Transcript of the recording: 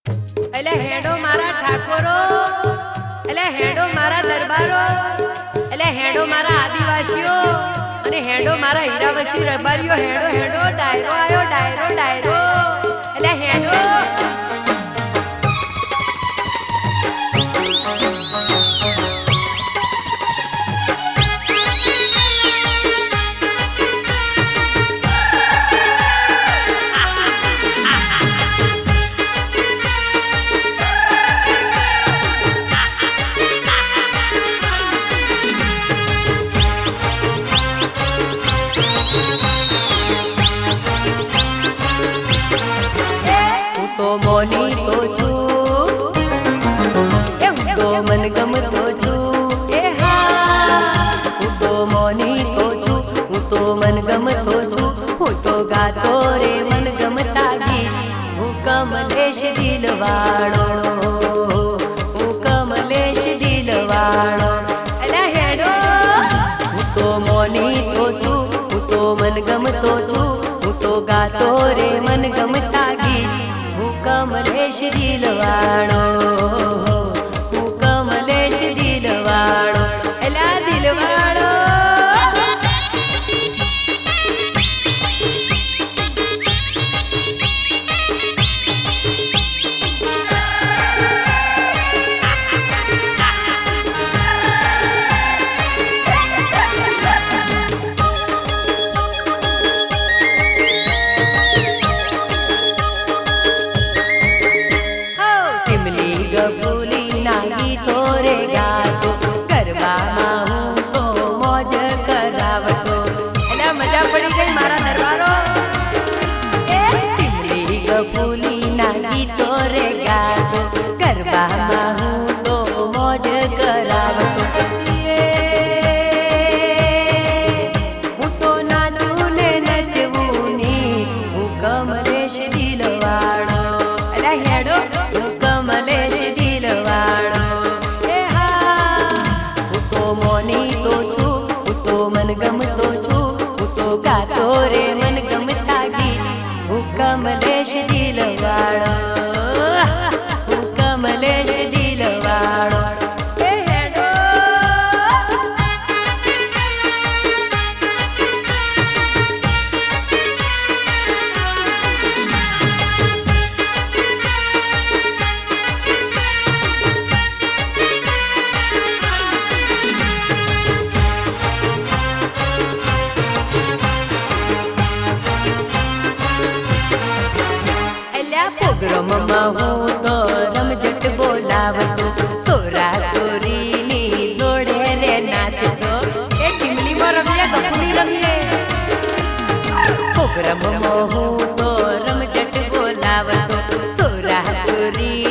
એટલે હેડો મારા ઠાકોરો, એટલે હેડો મારા દરબારો, એટલે હેડો મારા આદિવાસીઓ અને હેડો મારા હીરાવસી રબારીઓ. હેડો હેડો ડાયરો આયો, ડાયરો ડાયરો એટલે હેડો. મોની તો છું એમ તો મન ગમતો છું. એ હા હું તો મોની તો છું, હું તો મન ગમતો છું. હું તો ગાતો રે મન ગમતા ગીત. હું કમલેશ દિલવાળો, હું કમલેશ દિલવાળો એટલે હેડો. હું તો મોની તો છું, હું તો મન ગમતો છું. હું તો ગાતો રે મન ગમતા ગીત. કમલેશ દિલવાળો, હું કમલેશ દિલવાળો એલા દિલવાળો. કમલેશ દિલવાળો, હું કમલેશ દિલવાળો એ હેડો. પ્રોગ્રામમાં હું તો રમઝટ બોલાવતો, સોરા સોરીની જોડે રે નાચતો. એ ટીમલીમાં રમીએ, ગપડી રમીએ. પ્રોગ્રામમાં હું તો રમઝટ બોલાવતો, સોરા સોરી